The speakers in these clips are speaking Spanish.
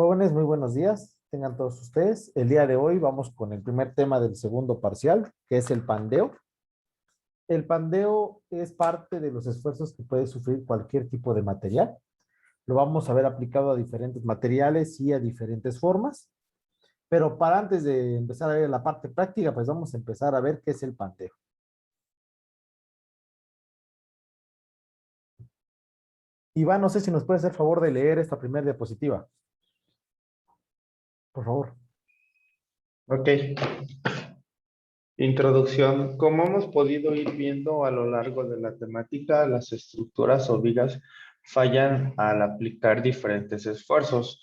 Jóvenes, muy buenos días. Tengan todos ustedes. El día de hoy vamos con el primer tema del segundo parcial, que es el pandeo. El pandeo es parte de los esfuerzos que puede sufrir cualquier tipo de material. Lo vamos a ver aplicado a diferentes materiales y a diferentes formas. Pero para antes de empezar a ver la parte práctica, pues vamos a empezar a ver qué es el pandeo. Iván, no sé si nos puede hacer favor de leer esta primera diapositiva. Por favor. Ok. Introducción. Como hemos podido ir viendo a lo largo de la temática, las estructuras o vigas fallan al aplicar diferentes esfuerzos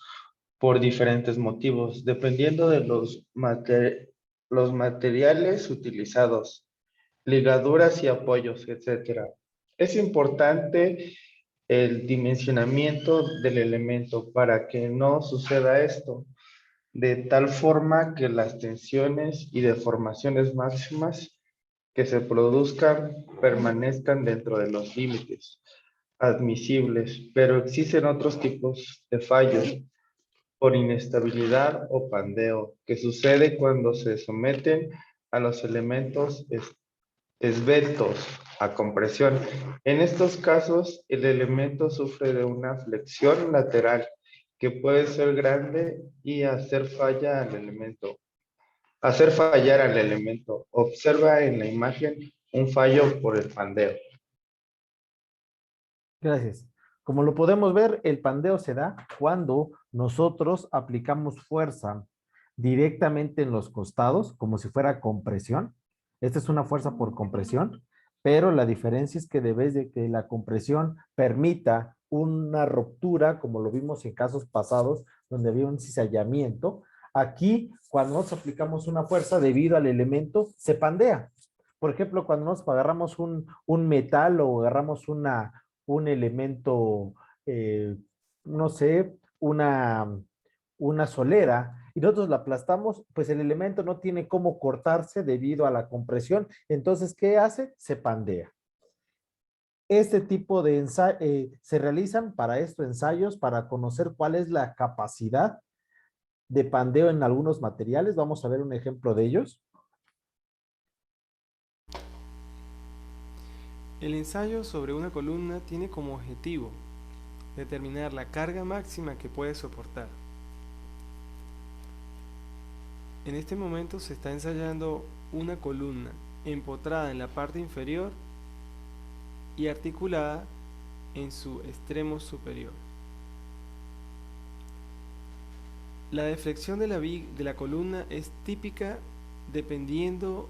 por diferentes motivos, dependiendo de los materiales utilizados, ligaduras y apoyos, etcétera. Es importante el dimensionamiento del elemento para que no suceda esto de tal forma que las tensiones y deformaciones máximas que se produzcan permanezcan dentro de los límites admisibles, pero existen otros tipos de fallos por inestabilidad o pandeo, que sucede cuando se someten a los elementos esbeltos a compresión. En estos casos, el elemento sufre de una flexión lateral que puede ser grande y hacer fallar al elemento. Observa en la imagen un fallo por el pandeo. Gracias. Como lo podemos ver, el pandeo se da cuando nosotros aplicamos fuerza directamente en los costados, como si fuera compresión. Esta es una fuerza por compresión, pero la diferencia es que debes de que la compresión permita una ruptura, como lo vimos en casos pasados, donde había un cizallamiento. Aquí, cuando nosotros aplicamos una fuerza debido al elemento, se pandea. Por ejemplo, cuando nos agarramos un metal o agarramos un elemento, no sé, una solera, y nosotros la aplastamos, pues el elemento no tiene cómo cortarse debido a la compresión. Entonces, ¿qué hace? Se pandea. Este tipo de se realizan para esto ensayos para conocer cuál es la capacidad de pandeo en algunos materiales. Vamos a ver un ejemplo de ellos. El ensayo sobre una columna tiene como objetivo determinar la carga máxima que puede soportar. En este momento se está ensayando una columna empotrada en la parte inferior y articulada en su extremo superior. La deflexión de la columna es típica dependiendo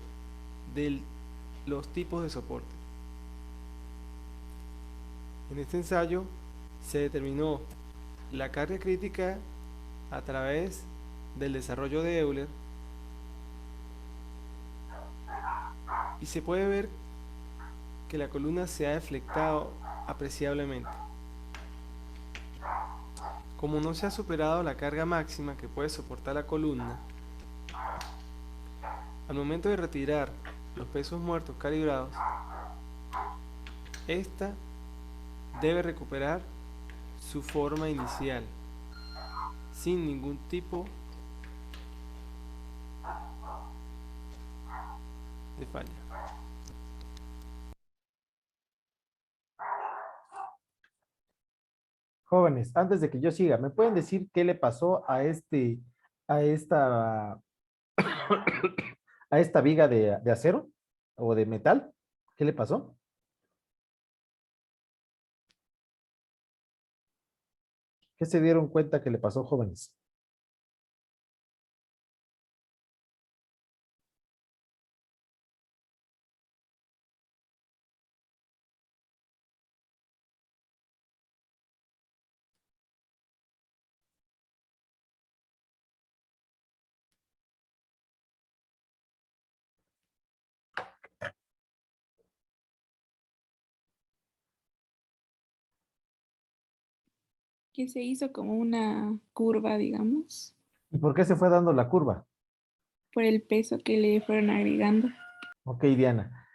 de los tipos de soporte. En este ensayo se determinó la carga crítica a través del desarrollo de Euler y se puede ver que la columna se ha deflectado apreciablemente. Como no se ha superado la carga máxima que puede soportar la columna, al momento de retirar los pesos muertos calibrados, esta debe recuperar su forma inicial sin ningún tipo de falla. Jóvenes, antes de que yo siga, ¿me pueden decir qué le pasó a esta, a esta viga de acero o de metal? ¿Qué le pasó? ¿Qué se dieron cuenta que le pasó, jóvenes? Que se hizo como una curva, digamos, ¿Y por qué se fue dando la curva? por el peso que le fueron agregando. Ok, Diana.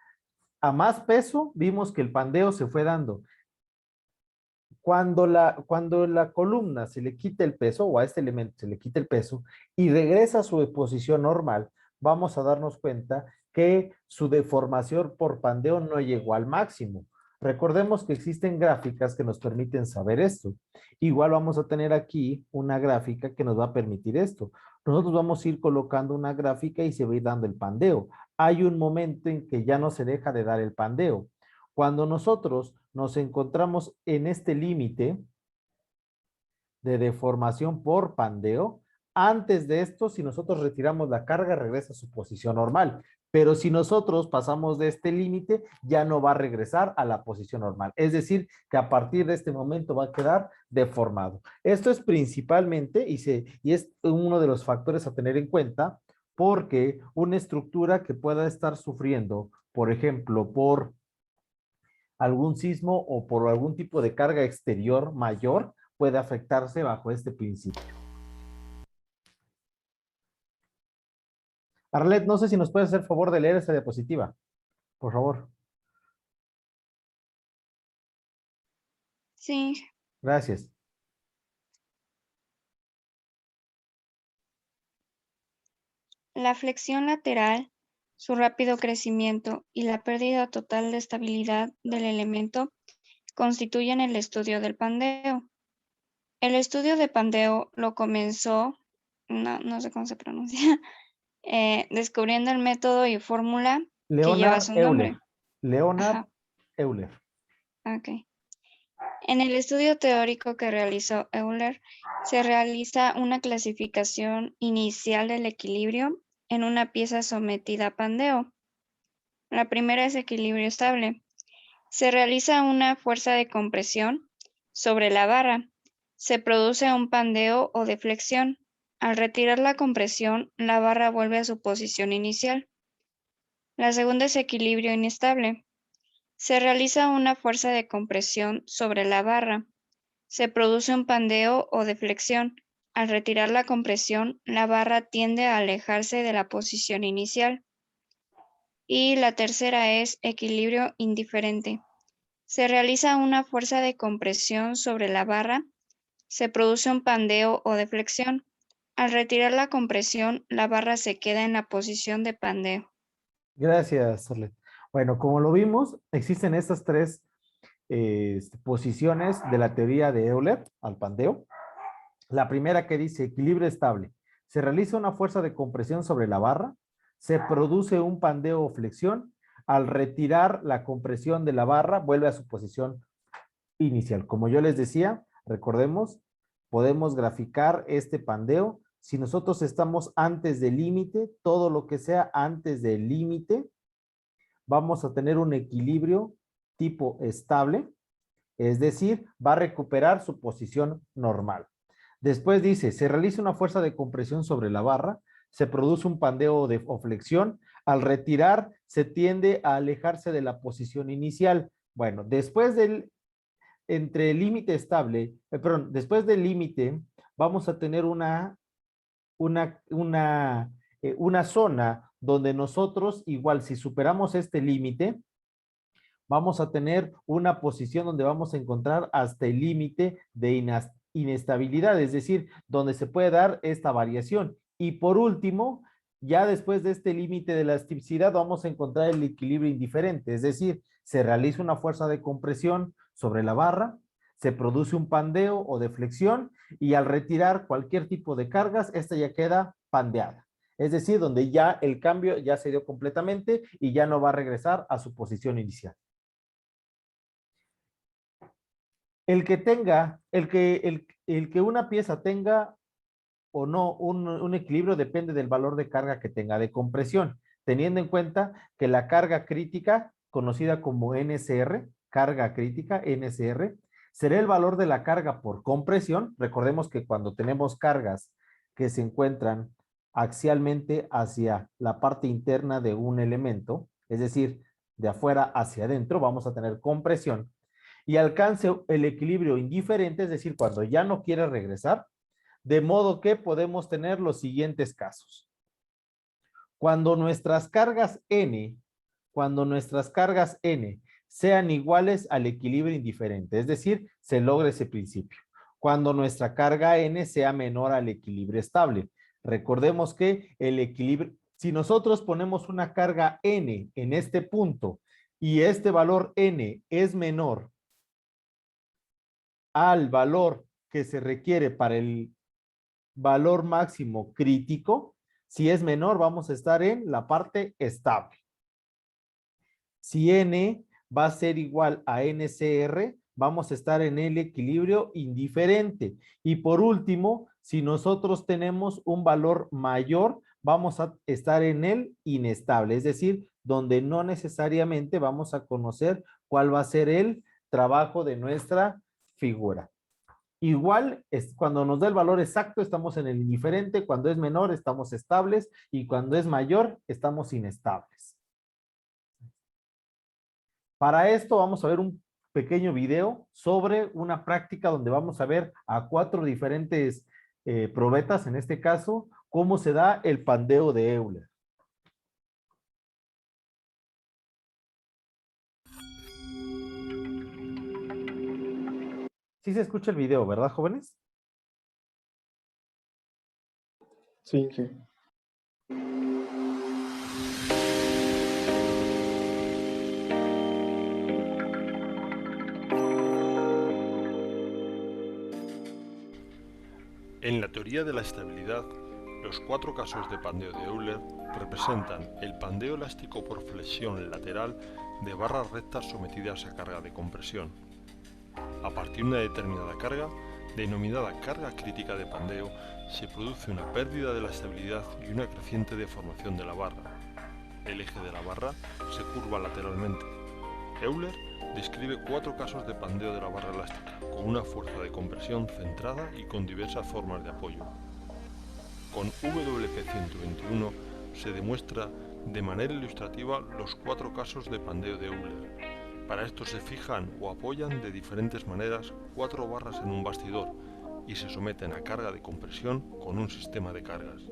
A más peso, vimos que el pandeo se fue dando. Cuando la columna se le quita el peso, o a este elemento se le quita el peso, y regresa a su posición normal, vamos a darnos cuenta que su deformación por pandeo no llegó al máximo. Recordemos que existen gráficas que nos permiten saber esto. Igual vamos a tener aquí una gráfica que nos va a permitir esto. Nosotros vamos a ir colocando una gráfica y se va a ir dando el pandeo. Hay un momento en que ya no se deja de dar el pandeo. Cuando nosotros nos encontramos en este límite de deformación por pandeo, antes de esto, si nosotros retiramos la carga, regresa a su posición normal. Pero si nosotros pasamos de este límite, ya no va a regresar a la posición normal. Es decir, que a partir de este momento va a quedar deformado. Esto es principalmente, y es uno de los factores a tener en cuenta, porque una estructura que pueda estar sufriendo, por ejemplo, por algún sismo o por algún tipo de carga exterior mayor, puede afectarse bajo este principio. Arlet, no sé si nos puedes hacer favor de leer esta diapositiva, por favor. Sí, Gracias. La flexión lateral, su rápido crecimiento y la pérdida total de estabilidad del elemento constituyen el estudio del pandeo. El estudio de pandeo lo comenzó, no sé cómo se pronuncia, descubriendo el método y fórmula que lleva Leonhard su Euler. nombre. Leonhard Ajá. Euler. Ok. En el estudio teórico que realizó Euler, se realiza una clasificación inicial del equilibrio en una pieza sometida a pandeo. La primera es equilibrio estable. Se realiza una fuerza de compresión sobre la barra. Se produce un pandeo o deflexión. Al retirar la compresión, la barra vuelve a su posición inicial. La segunda es equilibrio inestable. Se realiza una fuerza de compresión sobre la barra. Se produce un pandeo o deflexión. Al retirar la compresión, la barra tiende a alejarse de la posición inicial. Y la tercera es equilibrio indiferente. Se realiza una fuerza de compresión sobre la barra. Se produce un pandeo o deflexión. Al retirar la compresión, la barra se queda en la posición de pandeo. Gracias, Arlet. Bueno, como lo vimos, existen estas tres posiciones de la teoría de Euler al pandeo. La primera que dice equilibrio estable. Se realiza una fuerza de compresión sobre la barra, se produce un pandeo o flexión. Al retirar la compresión de la barra, vuelve a su posición inicial. Como yo les decía, recordemos, podemos graficar este pandeo. Si nosotros estamos antes del límite, todo lo que sea antes del límite, vamos a tener un equilibrio tipo estable, es decir, va a recuperar su posición normal. Después dice, se realiza una fuerza de compresión sobre la barra, se produce un pandeo o flexión, al retirar se tiende a alejarse de la posición inicial. Bueno, después entre el límite estable, después del límite vamos a tener una zona donde nosotros, igual si superamos este límite, vamos a tener una posición donde vamos a encontrar hasta el límite de inestabilidad, es decir, donde se puede dar esta variación. Y por último, ya después de este límite de elasticidad, vamos a encontrar el equilibrio indiferente, es decir, se realiza una fuerza de compresión sobre la barra, se produce un pandeo o deflexión y al retirar cualquier tipo de cargas, esta ya queda pandeada. Es decir, donde ya el cambio ya se dio completamente y ya no va a regresar a su posición inicial. El que una pieza tenga o no un equilibrio depende del valor de carga que tenga de compresión, teniendo en cuenta que la carga crítica, conocida como NSR, carga crítica, NSR, será el valor de la carga por compresión. Recordemos que cuando tenemos cargas que se encuentran axialmente hacia la parte interna de un elemento, es decir, de afuera hacia adentro, vamos a tener compresión. Y alcance el equilibrio indiferente, es decir, cuando ya no quiere regresar, de modo que podemos tener los siguientes casos. Cuando nuestras cargas N sean iguales al equilibrio indiferente, es decir, se logra ese principio. Cuando nuestra carga N sea menor al equilibrio estable. Recordemos que el equilibrio, si nosotros ponemos una carga N en este punto y este valor N es menor al valor que se requiere para el valor máximo crítico, si es menor vamos a estar en la parte estable. Si N va a ser igual a NCR, vamos a estar en el equilibrio indiferente. Y por último, si nosotros tenemos un valor mayor, vamos a estar en el inestable, es decir, donde no necesariamente vamos a conocer cuál va a ser el trabajo de nuestra figura. Igual, es cuando nos da el valor exacto, estamos en el indiferente, cuando es menor, estamos estables, y cuando es mayor, estamos inestables. Para esto vamos a ver un pequeño video sobre una práctica donde vamos a ver a 4 diferentes probetas, en este caso, cómo se da el pandeo de Euler. Sí se escucha el video, ¿verdad, jóvenes? Sí, sí. En la teoría de la estabilidad, los 4 casos de pandeo de Euler representan el pandeo elástico por flexión lateral de barras rectas sometidas a carga de compresión. A partir de una determinada carga, denominada carga crítica de pandeo, se produce una pérdida de la estabilidad y una creciente deformación de la barra. El eje de la barra se curva lateralmente. Euler describe 4 casos de pandeo de la barra elástica, con una fuerza de compresión centrada y con diversas formas de apoyo. Con WP121 se demuestra de manera ilustrativa los 4 casos de pandeo de Euler. Para esto se fijan o apoyan de diferentes maneras 4 barras en un bastidor y se someten a carga de compresión con un sistema de cargas.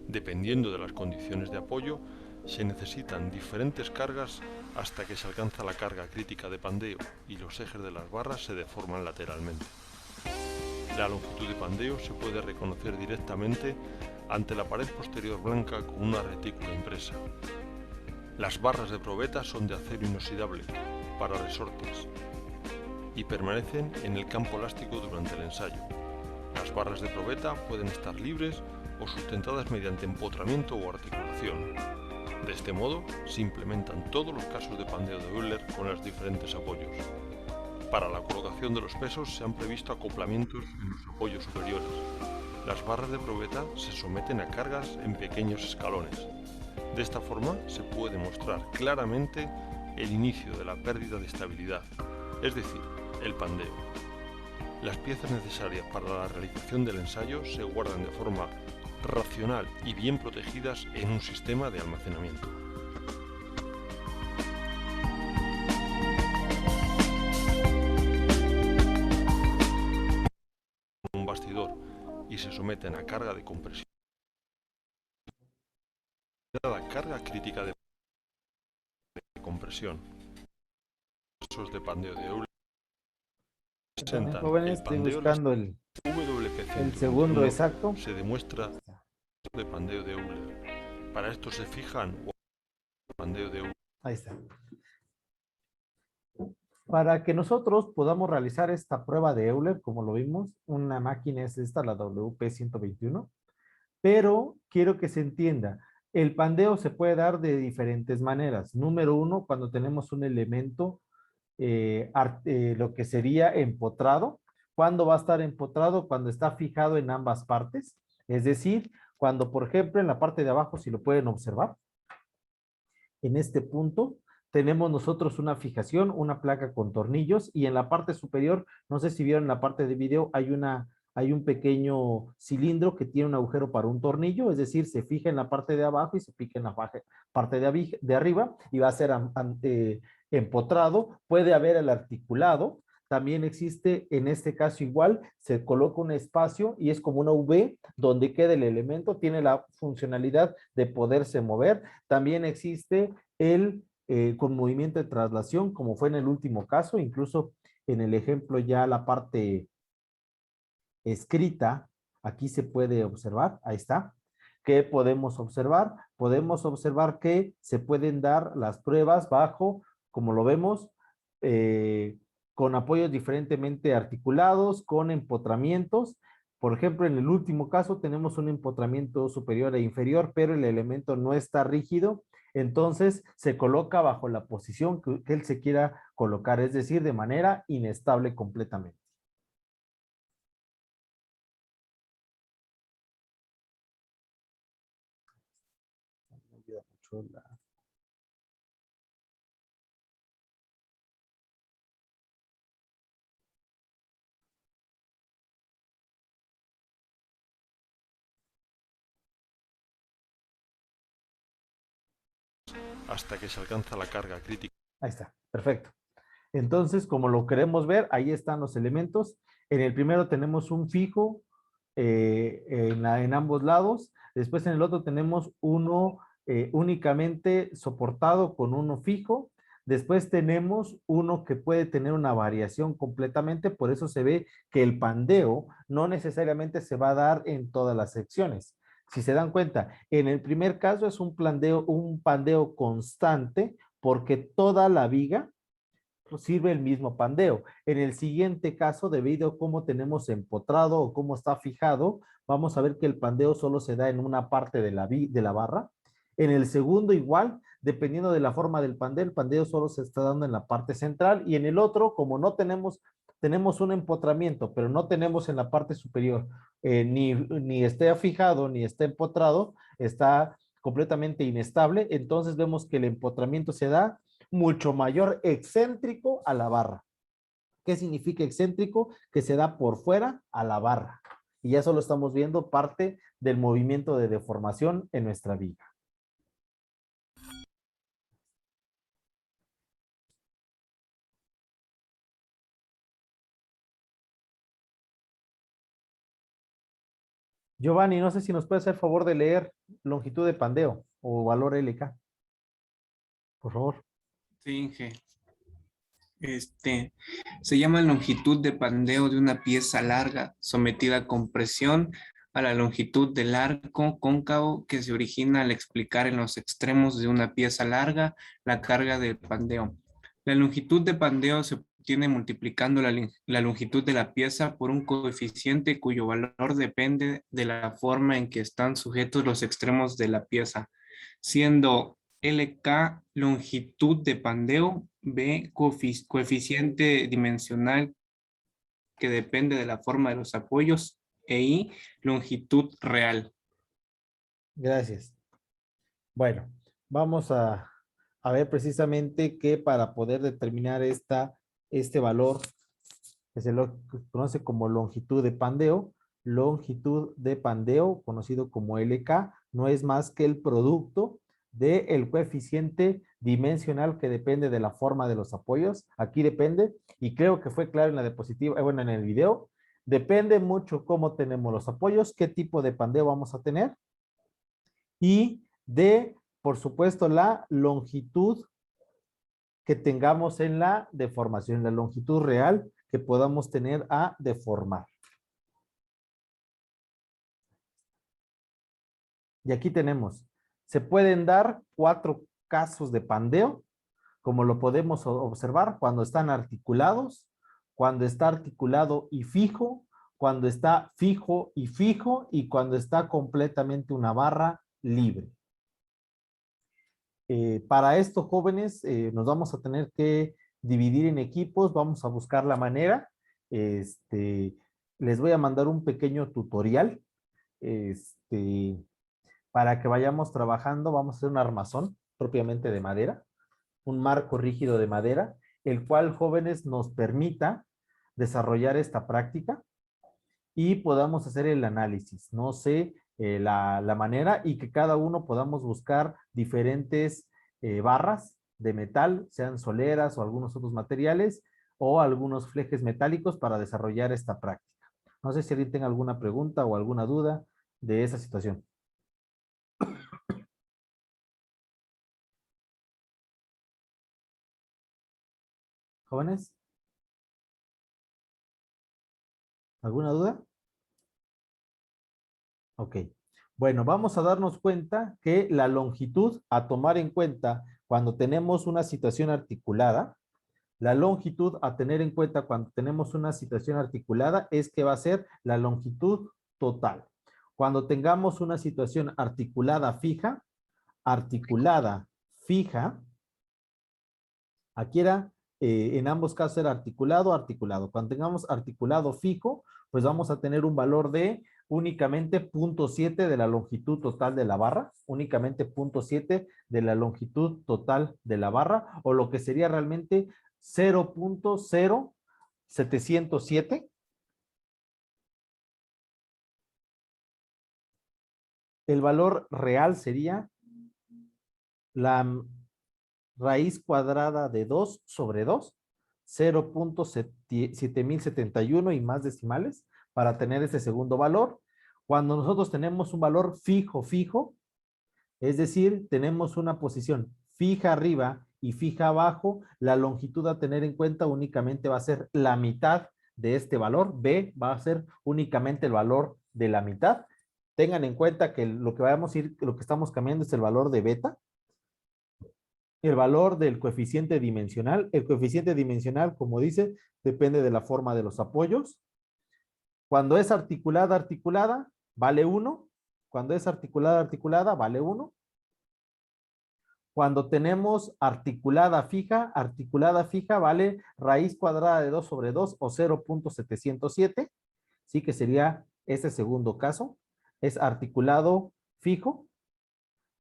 Dependiendo de las condiciones de apoyo, se necesitan diferentes cargas hasta que se alcanza la carga crítica de pandeo y los ejes de las barras se deforman lateralmente. La longitud de pandeo se puede reconocer directamente ante la pared posterior blanca con una retícula impresa. Las barras de probeta son de acero inoxidable para resortes y permanecen en el campo elástico durante el ensayo. Las barras de probeta pueden estar libres o sustentadas mediante empotramiento o articulación. De este modo, se implementan todos los casos de pandeo de Euler con los diferentes apoyos. Para la colocación de los pesos se han previsto acoplamientos en los apoyos superiores. Las barras de probeta se someten a cargas en pequeños escalones. De esta forma se puede mostrar claramente el inicio de la pérdida de estabilidad, es decir, el pandeo. Las piezas necesarias para la realización del ensayo se guardan de forma racional y bien protegidas en un sistema de almacenamiento. Un bastidor y se someten a carga de compresión. La carga crítica de compresión. Casos de pandeo de Euler presentan Jóvenes, el estoy pandeo buscando el segundo exacto. se demuestra de pandeo de Euler. Para esto se fijan pandeo de Euler. Ahí está. Para que nosotros podamos realizar esta prueba de Euler, como lo vimos, una máquina es esta, la WP121, pero quiero que se entienda, el pandeo se puede dar de diferentes maneras. Número 1, cuando tenemos un elemento, lo que sería empotrado. ¿Cuándo va a estar empotrado? Cuando está fijado en ambas partes. Es decir, cuando, por ejemplo, en la parte de abajo, si lo pueden observar, en este punto, tenemos nosotros una fijación, una placa con tornillos, y en la parte superior, no sé si vieron en la parte de video, hay un pequeño cilindro que tiene un agujero para un tornillo, es decir, se fija en la parte de abajo y se pica en la parte de arriba, y va a ser empotrado. Puede haber el articulado. También existe, en este caso igual, se coloca un espacio y es como una V donde queda el elemento, tiene la funcionalidad de poderse mover. También existe el con movimiento de traslación, como fue en el último caso, incluso en el ejemplo ya la parte escrita, aquí se puede observar, ahí está. ¿Qué podemos observar? Podemos observar que se pueden dar las pruebas bajo, como lo vemos, con apoyos diferentemente articulados, con empotramientos. Por ejemplo, en el último caso tenemos un empotramiento superior e inferior, pero el elemento no está rígido, entonces se coloca bajo la posición que él se quiera colocar, es decir, de manera inestable completamente. Me olvida mucho hasta que se alcanza la carga crítica. Ahí está, perfecto. Entonces, como lo queremos ver, ahí están los elementos. En el primero tenemos un fijo en ambos lados. Después en el otro tenemos uno únicamente soportado con uno fijo. Después tenemos uno que puede tener una variación completamente, por eso se ve que el pandeo no necesariamente se va a dar en todas las secciones. Si se dan cuenta, en el primer caso es un pandeo constante porque toda la viga sirve el mismo pandeo. En el siguiente caso, debido a cómo tenemos empotrado o cómo está fijado, vamos a ver que el pandeo solo se da en una parte de la barra. En el segundo igual, dependiendo de la forma del pandeo, el pandeo solo se está dando en la parte central y en el otro, como no tenemos un empotramiento, pero no tenemos en la parte superior, ni esté fijado ni está empotrado, está completamente inestable, entonces vemos que el empotramiento se da mucho mayor excéntrico a la barra. ¿Qué significa excéntrico? Que se da por fuera a la barra. Y ya solo estamos viendo parte del movimiento de deformación en nuestra viga. Giovanni, no sé si nos puede hacer favor de leer longitud de pandeo o valor LK. Por favor. Sí, Inge. Se llama longitud de pandeo de una pieza larga sometida a compresión a la longitud del arco cóncavo que se origina al explicar en los extremos de una pieza larga la carga del pandeo. La longitud de pandeo se obtiene multiplicando la longitud de la pieza por un coeficiente cuyo valor depende de la forma en que están sujetos los extremos de la pieza, siendo LK longitud de pandeo, B coeficiente dimensional que depende de la forma de los apoyos, e I longitud real. Gracias. Bueno, vamos a ver precisamente que para poder determinar este valor, que se lo conoce como longitud de pandeo, conocido como LK, no es más que el producto del coeficiente dimensional que depende de la forma de los apoyos. Aquí depende, y creo que fue claro en la diapositiva, bueno, en el video, depende mucho cómo tenemos los apoyos, qué tipo de pandeo vamos a tener, y de, por supuesto, la longitud que tengamos en la deformación, la longitud real que podamos tener a deformar. Y aquí tenemos, se pueden dar 4 casos de pandeo, como lo podemos observar, cuando están articulados, cuando está articulado y fijo, cuando está fijo, y cuando está completamente una barra libre. Para esto, jóvenes, nos vamos a tener que dividir en equipos, vamos a buscar la manera. Les voy a mandar un pequeño tutorial para que vayamos trabajando. Vamos a hacer un armazón propiamente de madera, un marco rígido de madera, el cual, jóvenes, nos permita desarrollar esta práctica y podamos hacer el análisis. No sé la manera, y que cada uno podamos buscar diferentes barras de metal, sean soleras o algunos otros materiales, o algunos flejes metálicos para desarrollar esta práctica. No sé si alguien tenga alguna pregunta o alguna duda de esa situación. jóvenes? ¿Alguna duda? Ok. Bueno, vamos a darnos cuenta que la longitud a tomar en cuenta cuando tenemos una situación articulada, la longitud a tener en cuenta cuando tenemos una situación articulada es que va a ser la longitud total. Cuando tengamos una situación articulada fija, aquí era, en ambos casos era articulado, articulado. Cuando tengamos articulado fijo, pues vamos a tener un valor de únicamente 0.7 de la longitud total de la barra, únicamente 0.7 de la longitud total de la barra, o lo que sería realmente 0.0707. El valor real sería la raíz cuadrada de 2 sobre 2, 0.7071 y más decimales para tener ese segundo valor. Cuando nosotros tenemos un valor fijo, es decir, tenemos una posición fija arriba y fija abajo, la longitud a tener en cuenta únicamente va a ser la mitad de este valor. B va a ser únicamente el valor de la mitad. Tengan en cuenta que lo que estamos cambiando es el valor de beta. El valor del coeficiente dimensional. El coeficiente dimensional, como dice, depende de la forma de los apoyos. Cuando es articulada, vale 1. Cuando es articulada, vale 1. Cuando tenemos articulada fija, vale raíz cuadrada de 2 sobre 2 o 0.707. Sí, que sería ese segundo caso. Es articulado fijo.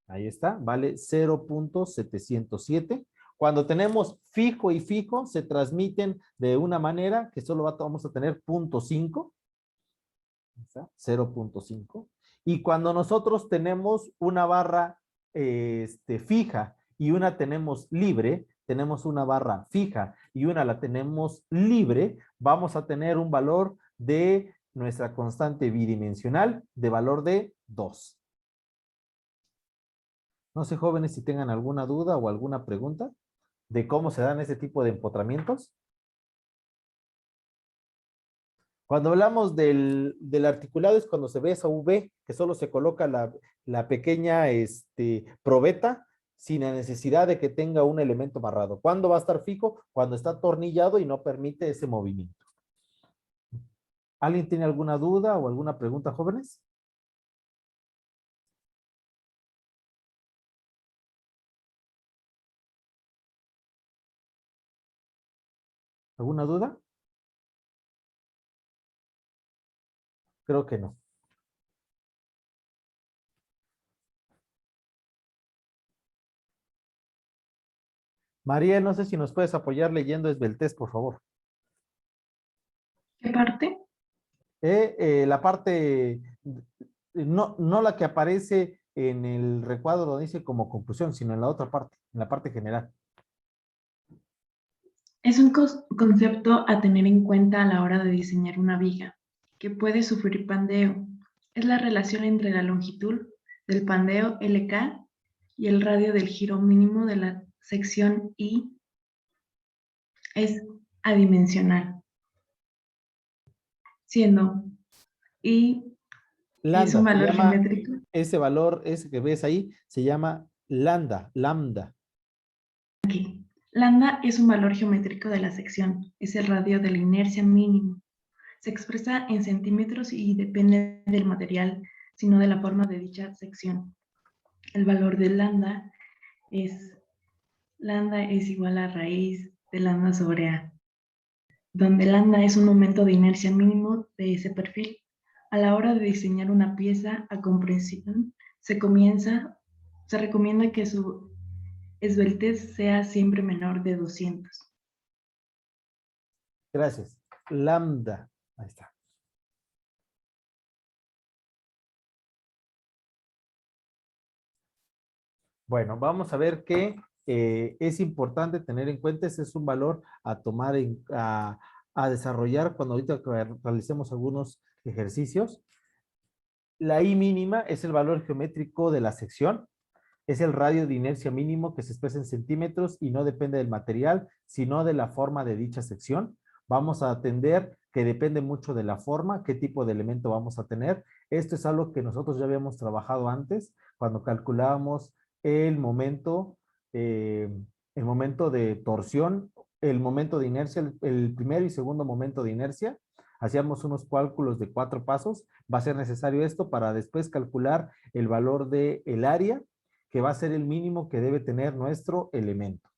Ahí está, vale 0.707. Cuando tenemos fijo y fijo, se transmiten de una manera que solo vamos a tener 0.5. 0.5. Y cuando nosotros tenemos una barra fija y una tenemos libre, tenemos una barra fija y una la tenemos libre, vamos a tener un valor de nuestra constante bidimensional de valor de 2. No sé, jóvenes, si tengan alguna duda o alguna pregunta de cómo se dan ese tipo de empotramientos. Cuando hablamos del articulado es cuando se ve esa V, que solo se coloca la pequeña probeta sin la necesidad de que tenga un elemento amarrado. ¿Cuándo va a estar fijo? Cuando está atornillado y no permite ese movimiento. ¿Alguien tiene alguna duda o alguna pregunta, jóvenes? ¿Alguna duda? Creo que no. María, no sé si nos puedes apoyar leyendo esbeltez, por favor. ¿Qué parte? La parte, no la que aparece en el recuadro donde dice como conclusión, sino en la otra parte, en la parte general. Es un concepto a tener en cuenta a la hora de diseñar una viga que puede sufrir pandeo. Es la relación entre la longitud del pandeo LK y el radio del giro mínimo de la sección I. Es adimensional, siendo I Lambda, es un valor geométrico. Ese valor, ese que ves ahí, se llama lambda. Aquí. Lambda es un valor geométrico de la sección, es el radio de la inercia mínimo. Se expresa en centímetros y depende del material, sino de la forma de dicha sección. El valor de lambda es igual a raíz de lambda sobre A, donde lambda es un momento de inercia mínimo de ese perfil. A la hora de diseñar una pieza a compresión, se recomienda que su esbeltez sea siempre menor de 200. Gracias. Lambda. Ahí está. Bueno, vamos a ver que es importante tener en cuenta, ese es un valor a tomar, a desarrollar cuando ahorita realicemos algunos ejercicios. La I mínima es el valor geométrico de la sección. Es el radio de inercia mínimo que se expresa en centímetros y no depende del material, sino de la forma de dicha sección. Vamos a atender que depende mucho de la forma, qué tipo de elemento vamos a tener. Esto es algo que nosotros ya habíamos trabajado antes, cuando calculábamos el momento de torsión, el momento de inercia, el primer y segundo momento de inercia. Hacíamos unos cálculos de 4 pasos. Va a ser necesario esto para después calcular el valor del área, que va a ser el mínimo que debe tener nuestro elemento.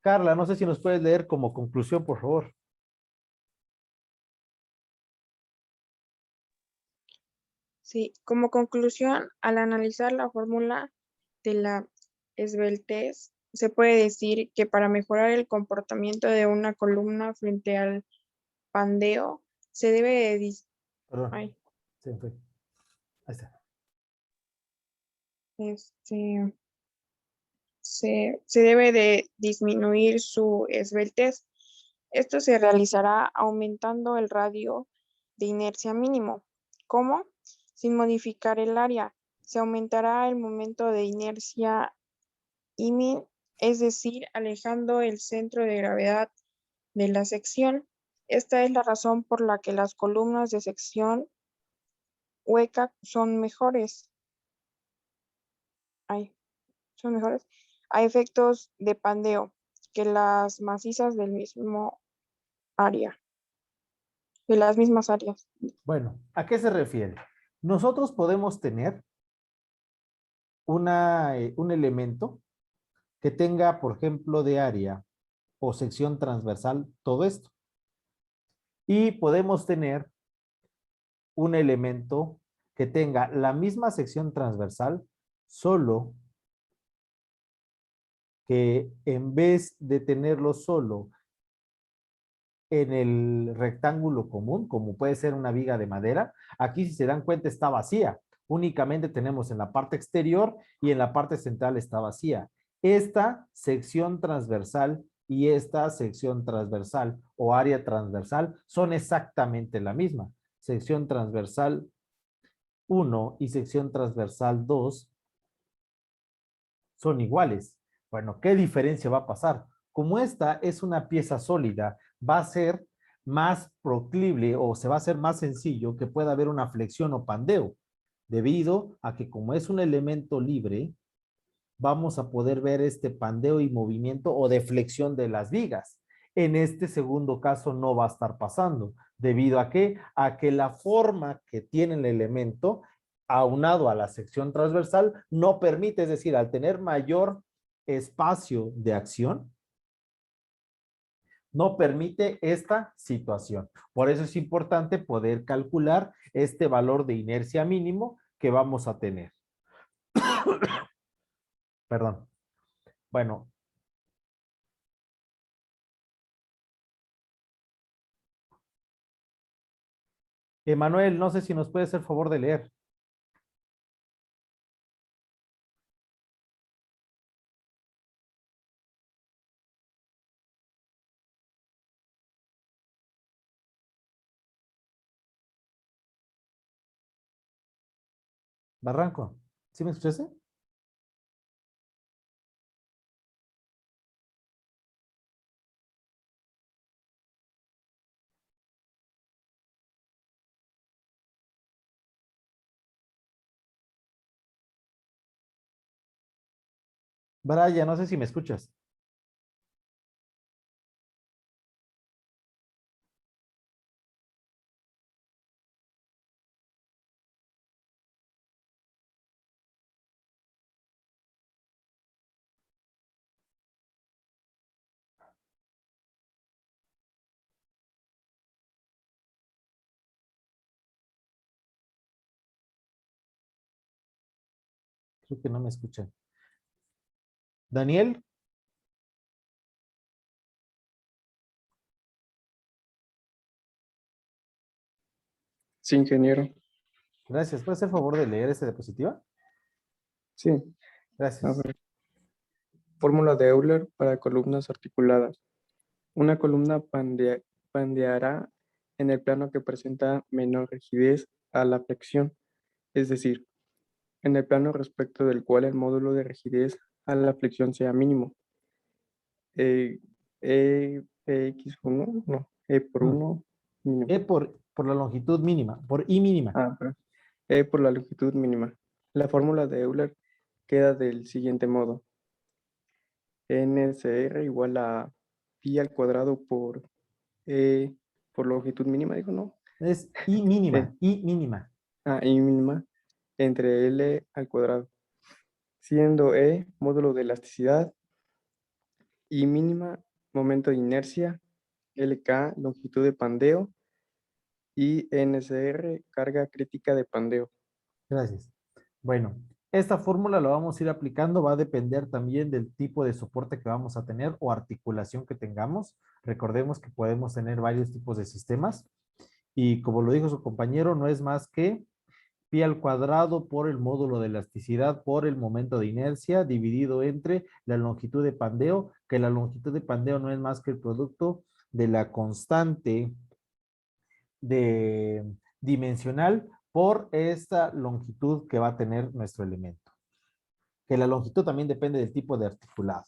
Carla, no sé si nos puedes leer como conclusión, por favor. Sí, como conclusión, al analizar la fórmula de la esbeltez, se puede decir que para mejorar el comportamiento de una columna frente al pandeo, se debe de Perdón. ay, Se me fue. Ahí está. se debe de disminuir su esbeltez. Esto se realizará aumentando el radio de inercia mínimo. ¿Cómo? Sin modificar el área. Se aumentará el momento de inercia IMI, es decir, alejando el centro de gravedad de la sección. Esta es la razón por la que las columnas de sección hueca son mejores. Son mejores a efectos de pandeo que las macizas del mismo área, de las mismas áreas. Bueno, ¿a qué se refiere? Nosotros podemos tener un elemento que tenga, por ejemplo, de área o sección transversal todo esto. Y podemos tener un elemento que tenga la misma sección transversal, solo que en vez de tenerlo solo en el rectángulo común, como puede ser una viga de madera, aquí si se dan cuenta está vacía. Únicamente tenemos en la parte exterior y en la parte central está vacía. Esta sección transversal y esta sección transversal o área transversal son exactamente la misma. Sección transversal 1 y sección transversal 2 son iguales. Bueno, ¿qué diferencia va a pasar? Como esta es una pieza sólida, va a ser más proclive o se va a hacer más sencillo que pueda haber una flexión o pandeo, debido a que como es un elemento libre, vamos a poder ver este pandeo y movimiento o deflexión de las vigas. En este segundo caso no va a estar pasando, debido a qué? A que la forma que tiene el elemento aunado a la sección transversal no permite, es decir, al tener mayor espacio de acción, no permite esta situación. Por eso es importante poder calcular este valor de inercia mínimo que vamos a tener. Perdón. Bueno. Emanuel, no sé si nos puede hacer favor de leer. Barranco, ¿sí me escuchaste? Brian, no sé si me escuchas. Creo que no me escuchan. Daniel. Sí, ingeniero. Gracias. ¿Puede hacer favor de leer esta diapositiva? Sí. A Gracias. ver. Fórmula de Euler para columnas articuladas. Una columna pandeará en el plano que presenta menor rigidez a la flexión, es decir, en el plano respecto del cual el módulo de rigidez a la flexión sea mínimo. Px1, no, E por 1 mínimo. E por la longitud mínima, por I mínima. Perdón. E por la longitud mínima. La fórmula de Euler queda del siguiente modo. NCR igual a pi al cuadrado por E por longitud mínima, digo, ¿no? Es I mínima, I mínima. I mínima entre L al cuadrado, siendo E módulo de elasticidad, I mínima momento de inercia, LK longitud de pandeo y NCR carga crítica de pandeo. Gracias. Bueno, esta fórmula la vamos a ir aplicando, va a depender también del tipo de soporte que vamos a tener o articulación que tengamos. Recordemos que podemos tener varios tipos de sistemas y como lo dijo su compañero, no es más que pi al cuadrado por el módulo de elasticidad por el momento de inercia dividido entre la longitud de pandeo, que la longitud de pandeo no es más que el producto de la constante dimensional por esta longitud que va a tener nuestro elemento. Que la longitud también depende del tipo de articulado.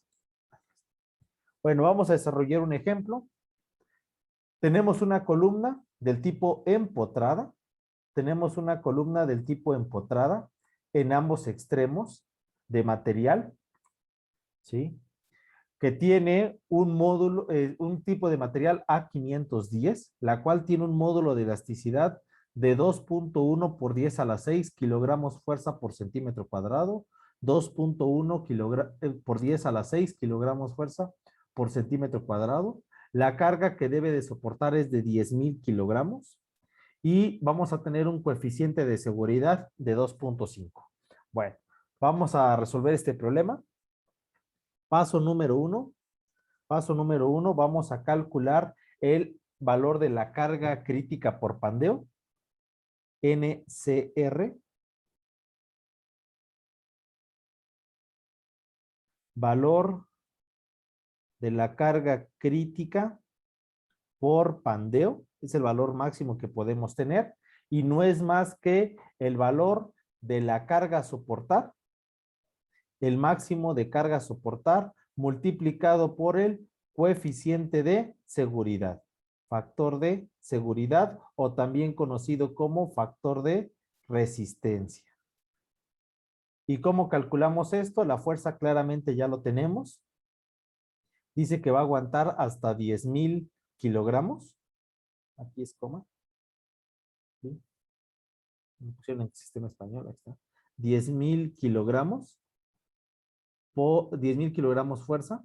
Bueno, vamos a desarrollar un ejemplo. Tenemos una columna del tipo empotrada. Tenemos una columna del tipo empotrada en ambos extremos de material, ¿sí? Que tiene un módulo, un tipo de material A510, la cual tiene un módulo de elasticidad de 2.1 por 10 a la 6 kilogramos fuerza por centímetro cuadrado, 2.1 por 10 a la 6 kilogramos fuerza por centímetro cuadrado. La carga que debe de soportar es de 10,000 kilogramos y vamos a tener un coeficiente de seguridad de 2.5. Bueno, vamos a resolver este problema. Paso número 1. Paso número 1, vamos a calcular el valor de la carga crítica por pandeo, NCR. Valor de la carga crítica por pandeo, es el valor máximo que podemos tener y no es más que el valor de la carga a soportar, el máximo de carga a soportar multiplicado por el coeficiente de seguridad, factor de seguridad o también conocido como factor de resistencia. ¿Y cómo calculamos esto? La fuerza claramente ya lo tenemos. Dice que va a aguantar hasta 10,000 kilogramos. Aquí es coma. ¿Sí? Me pusieron en el sistema español, ahí está. 10,000 kilogramos. Por 10,000 kilogramos fuerza.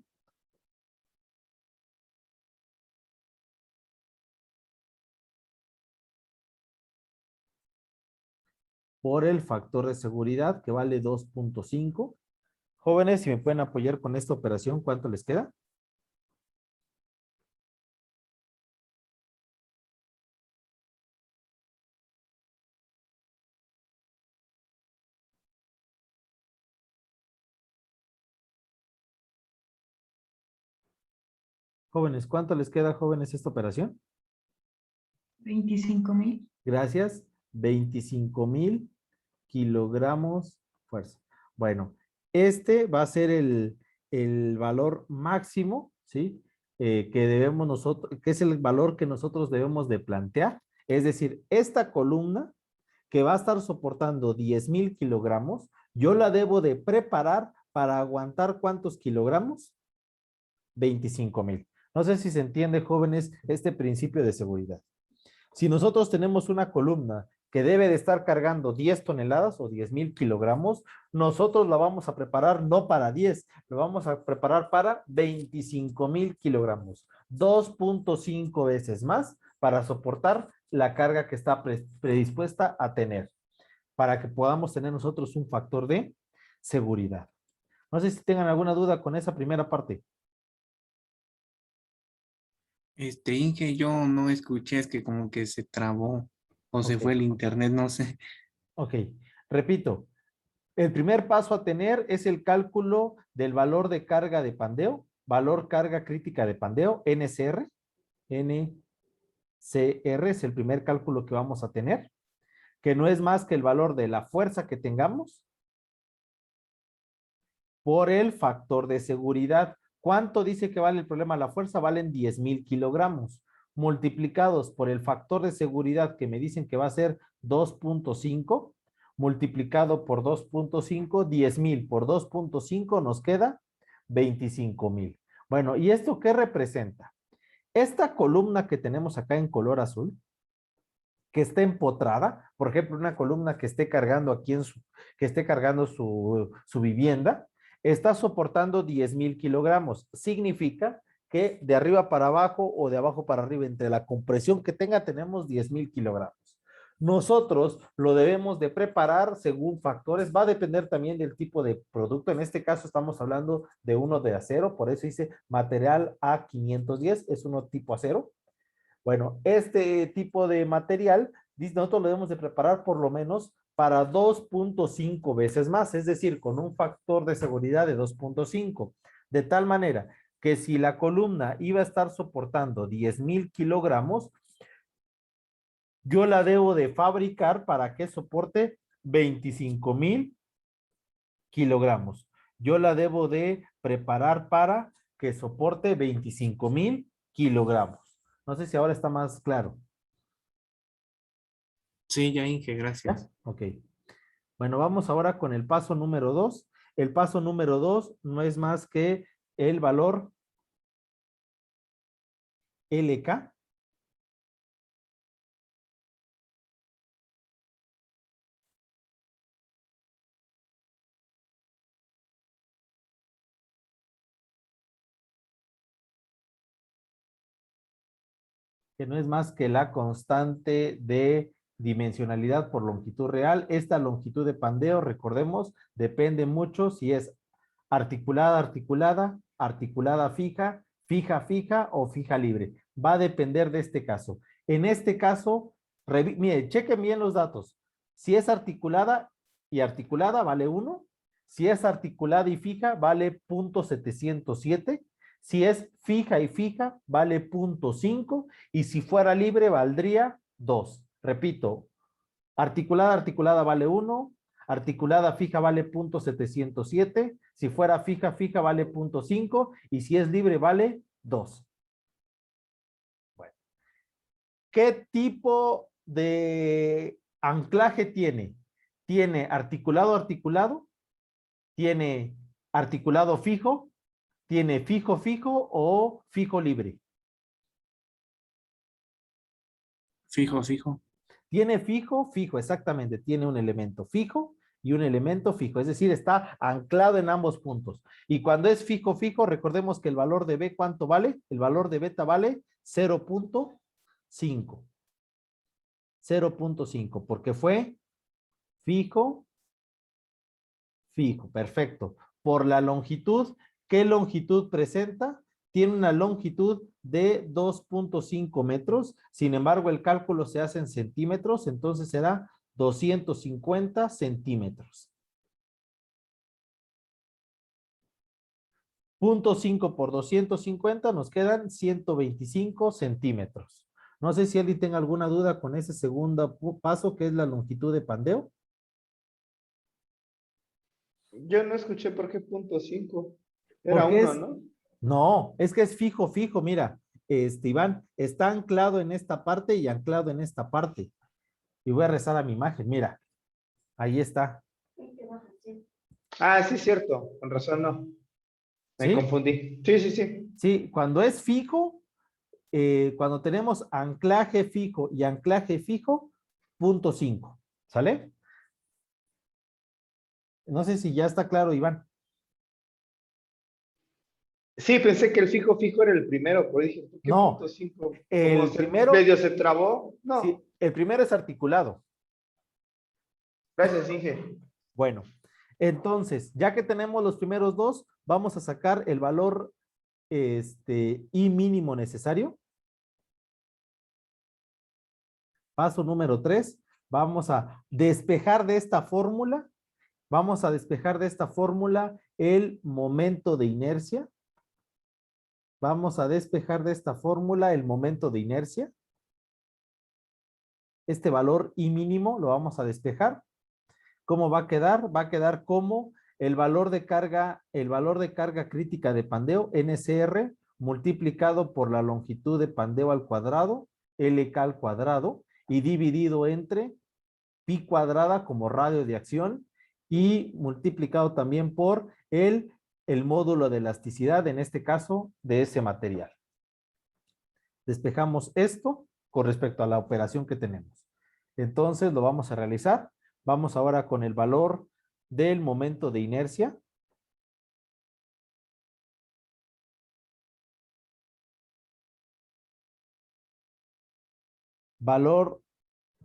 Por el factor de seguridad que vale 2.5. Jóvenes, si me pueden apoyar con esta operación, ¿cuánto les queda? Jóvenes, ¿cuánto les queda, jóvenes, esta operación? 25,000. Gracias. 25,000 kilogramos fuerza. Bueno, este va a ser el valor máximo, ¿sí? Que debemos nosotros, que es el valor que nosotros debemos de plantear. Es decir, esta columna que va a estar soportando 10,000 kilogramos, yo la debo de preparar para aguantar ¿cuántos kilogramos? 25,000. No sé si se entiende, jóvenes, este principio de seguridad. Si nosotros tenemos una columna que debe de estar cargando 10 toneladas o 10,000 kilogramos, nosotros la vamos a preparar no para 10, lo vamos a preparar para 25,000 kilogramos. 2.5 veces más para soportar la carga que está predispuesta a tener, para que podamos tener nosotros un factor de seguridad. No sé si tengan alguna duda con esa primera parte. Inge, yo no escuché, es que como que se trabó o se fue el internet, no sé. Ok, repito. El primer paso a tener es el cálculo del valor de carga de pandeo, valor carga crítica de pandeo, NCR, NCR, CR es el primer cálculo que vamos a tener, que no es más que el valor de la fuerza que tengamos por el factor de seguridad. ¿Cuánto dice que vale el problema de la fuerza? Valen 10,000 kilogramos. Multiplicados por el factor de seguridad que me dicen que va a ser 2.5, multiplicado por 2.5, 10,000 por 2.5 nos queda 25,000. Bueno, ¿y esto qué representa? Esta columna que tenemos acá en color azul, que está empotrada, por ejemplo, una columna que esté cargando aquí que esté cargando su vivienda, está soportando 10,000 kilogramos. Significa que de arriba para abajo o de abajo para arriba, entre la compresión que tenga, tenemos 10,000 kilogramos. Nosotros lo debemos de preparar según factores, va a depender también del tipo de producto. En este caso estamos hablando de uno de acero, por eso dice material A510, es uno tipo acero. Bueno, este tipo de material, nosotros lo debemos de preparar por lo menos para 2.5 veces más, es decir, con un factor de seguridad de 2.5, de tal manera que si la columna iba a estar soportando 10,000 kilogramos, yo la debo de fabricar para que soporte 25,000 kilogramos. Yo la debo de preparar para que soporte 25,000 kilogramos. No sé si ahora está más claro. Sí, ya Inge, gracias. ¿Ya? Ok. Bueno, vamos ahora con el paso número 2. El paso número 2 no es más que el valor LK. Que no es más que la constante de dimensionalidad por longitud real. Esta longitud de pandeo, recordemos, depende mucho si es articulada, articulada, articulada fija, fija, fija o fija libre. Va a depender de este caso. En este caso, mire, chequen bien los datos. Si es articulada y articulada, vale 1. Si es articulada y fija, vale 0.707. Si es fija y fija, vale 0.5. Y si fuera libre, valdría 2. Repito, articulada, articulada vale 1. Articulada fija vale 0.707. Si fuera fija, fija vale 0.5. Y si es libre, vale 2. Bueno. ¿Qué tipo de anclaje tiene? Tiene articulado, articulado. Tiene articulado fijo. ¿Tiene fijo, fijo o fijo libre? Fijo, fijo. Tiene fijo, fijo, exactamente. Tiene un elemento fijo y un elemento fijo. Es decir, está anclado en ambos puntos. Y cuando es fijo, fijo, recordemos que el valor de B, ¿cuánto vale? El valor de beta vale 0.5. 0.5, porque fue fijo, fijo. Perfecto. Por la longitud, ¿qué longitud presenta? Tiene una longitud de 2.5 metros. Sin embargo, el cálculo se hace en centímetros, entonces será 250 centímetros. 0.5 por 250 nos quedan 125 centímetros. No sé si alguien tenga alguna duda con ese segundo paso, que es la longitud de pandeo. Yo no escuché por qué 0.5. Era Porque 1, ¿no? No, es que es fijo, fijo, mira, Iván, está anclado en esta parte y anclado en esta parte. Y voy a rezar a mi imagen, mira, ahí está. Ah, sí, cierto, con razón no. Me ¿Sí? confundí. Sí, sí, sí. Sí, cuando es fijo, cuando tenemos anclaje fijo y anclaje fijo, 0.5, ¿sale? No sé si ya está claro, Iván. Sí, pensé que el fijo era el primero, pero dije, ¿por qué No, 0.5? el primero, medio se trabó. No. sí, el primero es articulado. Gracias, Inge. Bueno, entonces, ya que tenemos los primeros dos, vamos a sacar el valor I mínimo necesario. Paso número 3, vamos a despejar de esta fórmula. Vamos a despejar de esta fórmula el momento de inercia. Vamos a despejar de esta fórmula el momento de inercia. este valor I mínimo lo vamos a despejar. ¿Cómo va a quedar? Va a quedar como el valor de carga crítica de pandeo, NCR, multiplicado por la longitud de pandeo al cuadrado, LK al cuadrado, y dividido entre pi cuadrada como radio de acción, y multiplicado también por el módulo de elasticidad, en este caso, de ese material. Despejamos esto con respecto a la operación que tenemos. Entonces lo vamos a realizar. Vamos ahora con el valor del momento de inercia. Valor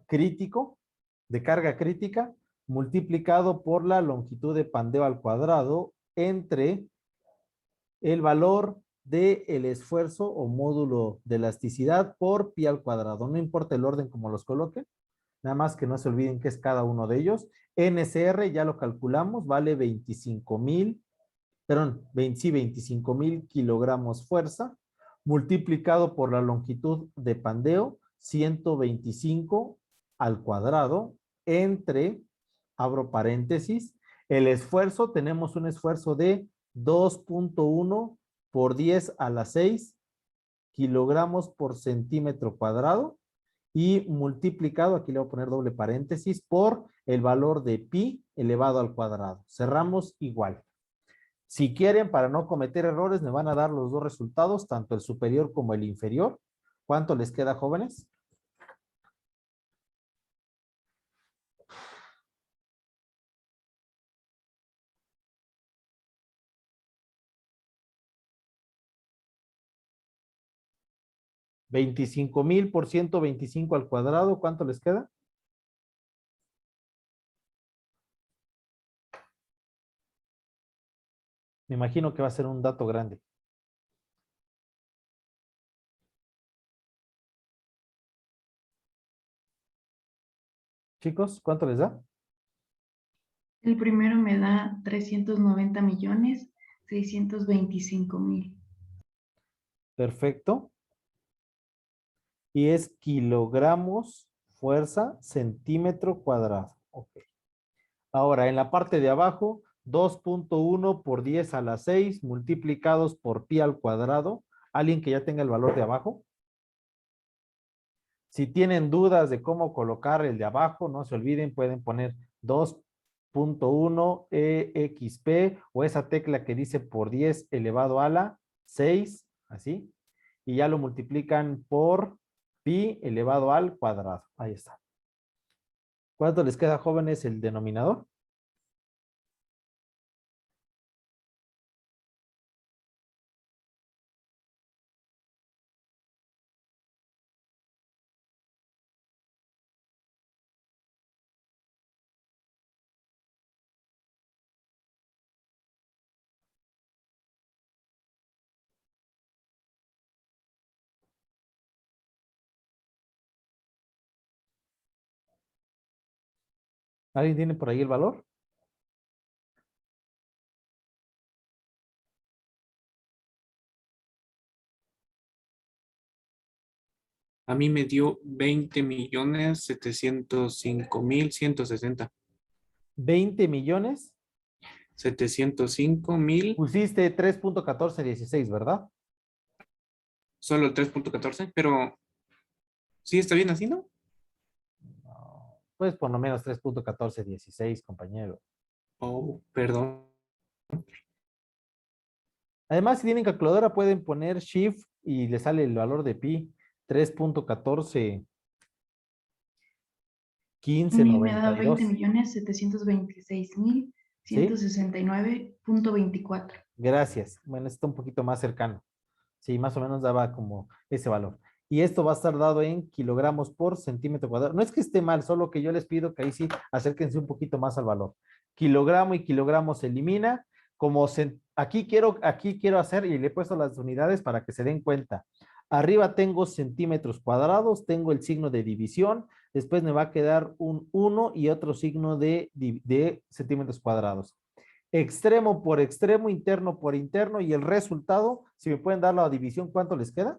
crítico de carga crítica multiplicado por la longitud de pandeo al cuadrado entre el valor del esfuerzo o módulo de elasticidad por pi al cuadrado. No importa el orden como los coloquen, nada más que no se olviden que es cada uno de ellos. NCR ya lo calculamos, vale 25,000 kilogramos fuerza, multiplicado por la longitud de pandeo, 125 al cuadrado, entre, abro paréntesis, el esfuerzo, tenemos un esfuerzo de 2.1 por 10 a la 6 kilogramos por centímetro cuadrado, y multiplicado, aquí le voy a poner doble paréntesis, por el valor de pi elevado al cuadrado. Cerramos igual. Si quieren, para no cometer errores, me van a dar los dos resultados, tanto el superior como el inferior. ¿Cuánto les queda, jóvenes? $25,000 por 125 al cuadrado, ¿cuánto les queda? Me imagino que va a ser un dato grande. Chicos, ¿cuánto les da? El primero me da 390,625,000. Perfecto. Y es kilogramos fuerza centímetro cuadrado. Ok. Ahora, en la parte de abajo, 2.1 por 10 a la 6 multiplicados por pi al cuadrado. ¿Alguien que ya tenga el valor de abajo? Si tienen dudas de cómo colocar el de abajo, no se olviden, pueden poner 2.1 EXP o esa tecla que dice por 10 elevado a la 6, así, y ya lo multiplican por pi elevado al cuadrado. Ahí está. ¿Cuánto les queda, jóvenes, el denominador? ¿Alguien tiene por ahí el valor? A mí me dio 20.705.160. 20 millones. 705.000. Pusiste 3.1416, ¿verdad? Solo el 3.14, pero sí está bien así, ¿no? No, pues por lo menos 3.1416, compañero. Oh, perdón. Además, si tienen calculadora, pueden poner Shift y le sale el valor de pi. 3.14 A mí me da 20.726.169.24. 20.726.169.24. Gracias. Bueno, está un poquito más cercano. Sí, más o menos daba como ese valor. Y esto va a estar dado en kilogramos por centímetro cuadrado. No es que esté mal, solo que yo les pido que ahí sí acérquense un poquito más al valor. Kilogramo y kilogramo se elimina. Como aquí quiero hacer, y le he puesto las unidades para que se den cuenta. Arriba tengo centímetros cuadrados, tengo el signo de división, después me va a quedar un 1 y otro signo de centímetros cuadrados. Extremo por extremo, interno por interno, y el resultado, si me pueden dar la división, ¿cuánto les queda?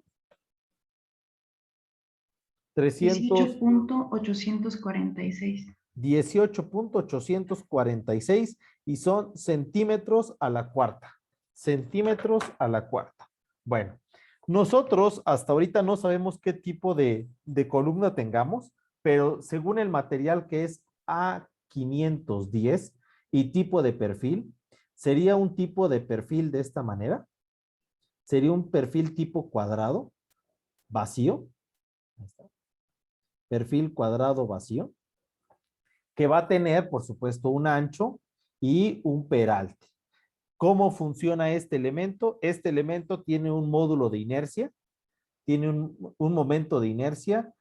300. 18.846. 18.846 y son centímetros a la cuarta. Centímetros a la cuarta. Bueno, nosotros hasta ahorita no sabemos qué tipo de columna tengamos, pero según el material que es A510 y tipo de perfil, sería un tipo de perfil de esta manera. Sería un perfil tipo cuadrado, vacío. Ahí está. Perfil cuadrado vacío, que va a tener, por supuesto, un ancho y un peralte. ¿Cómo funciona este elemento? Este elemento tiene un módulo de inercia, tiene un momento de inercia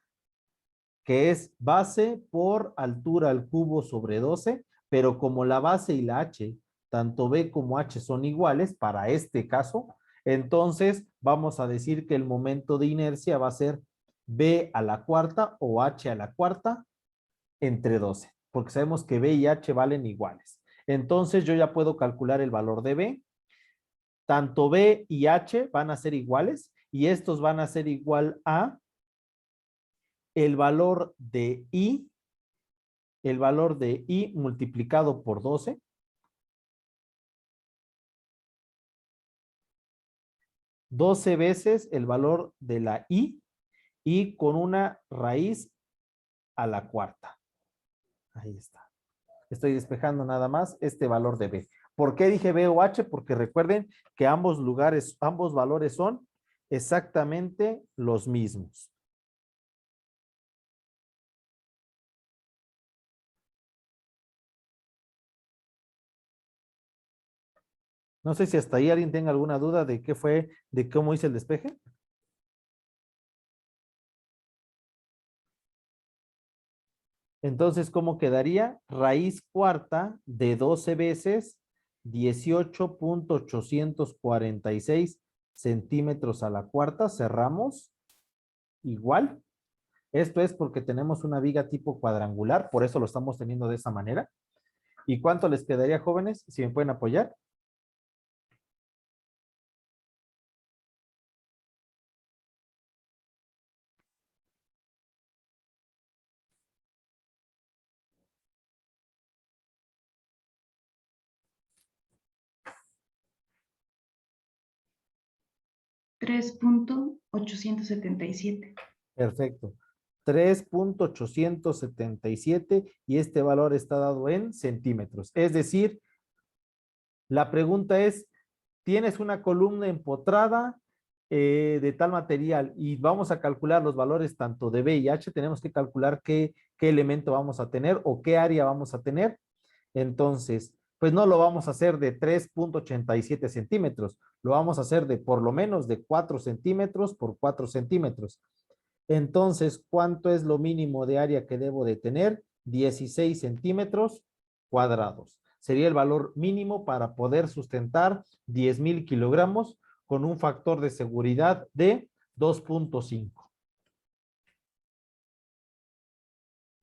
que es base por altura al cubo sobre 12, pero como la base y la h, tanto b como h son iguales para este caso, entonces vamos a decir que el momento de inercia va a ser b a la cuarta o h a la cuarta entre 12, porque sabemos que b y h valen iguales. Entonces yo ya puedo calcular el valor de b. Tanto b y h van a ser iguales y estos van a ser igual a el valor de i multiplicado por 12. Doce veces el valor de la i y con una raíz a la cuarta. Ahí está. Estoy despejando nada más este valor de b. ¿Por qué dije b o h? Porque recuerden que ambos valores son exactamente los mismos. No sé si hasta ahí alguien tenga alguna duda de qué fue, de cómo hice el despeje. Entonces, ¿cómo quedaría? Raíz cuarta de 12 veces 18.846 centímetros a la cuarta. Cerramos. Igual. Esto es porque tenemos una viga tipo cuadrangular, por eso lo estamos teniendo de esa manera. ¿Y cuánto les quedaría, jóvenes? Si me pueden apoyar. $3.877. Perfecto. 3.877 y este valor está dado en centímetros. Es decir, la pregunta es, ¿tienes una columna empotrada de tal material y vamos a calcular los valores tanto de B y H? Tenemos que calcular qué elemento vamos a tener o qué área vamos a tener. Entonces, pues no lo vamos a hacer de 3.87 centímetros, lo vamos a hacer de por lo menos de 4 centímetros por 4 centímetros. Entonces, ¿cuánto es lo mínimo de área que debo de tener? 16 centímetros cuadrados. Sería el valor mínimo para poder sustentar 10,000 kilogramos con un factor de seguridad de 2.5.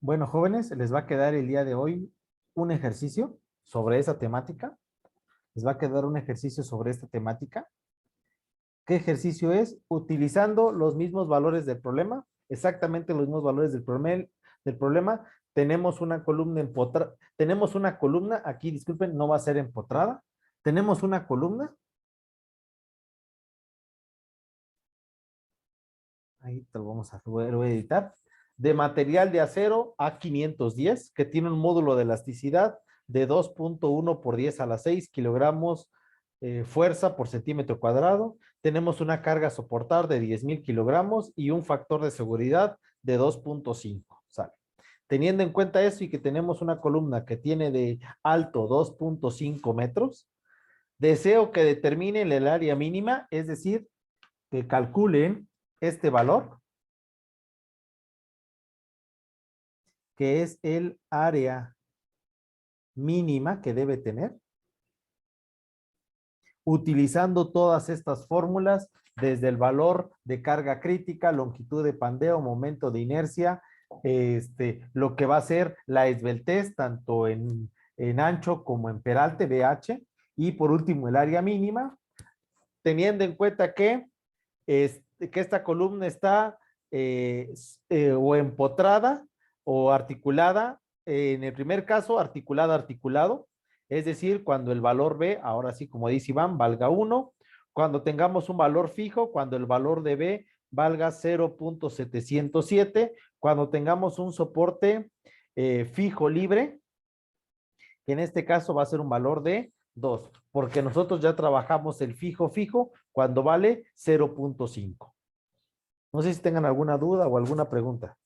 Bueno, jóvenes, les va a quedar el día de hoy un ejercicio sobre esa temática. Les va a quedar un ejercicio sobre esta temática. ¿Qué ejercicio es? Utilizando los mismos valores del problema, exactamente los mismos valores del problema. Tenemos una columna empotrada, tenemos una columna, aquí disculpen, no va a ser empotrada. Tenemos una columna. Ahí te lo vamos a editar. De material de acero A510, que tiene un módulo de elasticidad de 2.1 por 10 a la 6 kilogramos fuerza por centímetro cuadrado. Tenemos una carga a soportar de 10,000 kilogramos y un factor de seguridad de 2.5. ¿Sale? Teniendo en cuenta eso y que tenemos una columna que tiene de alto 2.5 metros, deseo que determinen el área mínima, es decir, que calculen este valor, que es el área mínima que debe tener, utilizando todas estas fórmulas, desde el valor de carga crítica, longitud de pandeo, momento de inercia, lo que va a ser la esbeltez, tanto en ancho como en peralte, BH, y por último el área mínima, teniendo en cuenta que esta columna está o empotrada o articulada. En el primer caso, articulada, articulado. Es decir, cuando el valor B, ahora sí, como dice Iván, valga 1. Cuando tengamos un valor fijo, cuando el valor de B valga 0.707. Cuando tengamos un soporte fijo libre, que en este caso va a ser un valor de 2, porque nosotros ya trabajamos el fijo cuando vale 0.5. No sé si tengan alguna duda o alguna pregunta.